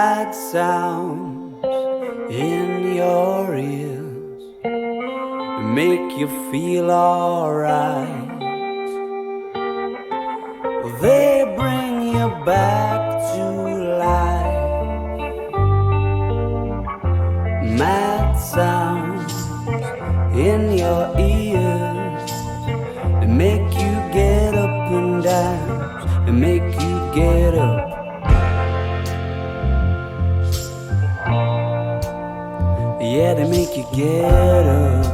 mad sounds in your ears make you feel alright. They bring you back to life. Mad sounds in your ears, they make you get up and down, they make you get up. Yeah, they make you get up.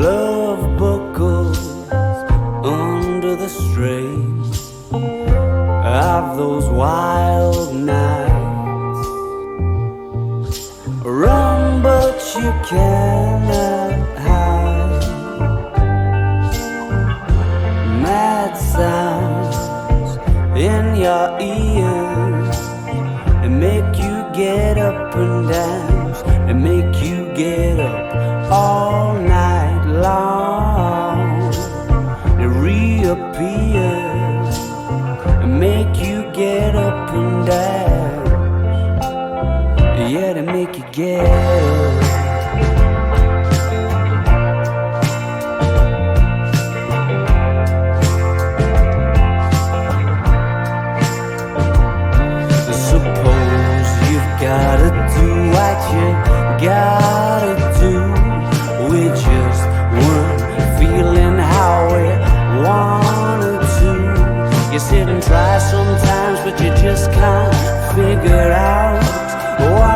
Love buckles under the strain of those wild nights. Run, but you cannot hide. Mad sounds in your ears, they make you get up and dance, they make you get up all night long. They reappear and make you get up and dance. Yeah, they make you get up. Gotta do what you gotta do. We just weren't feeling how we wanted to. You sit and try sometimes, but you just can't figure out why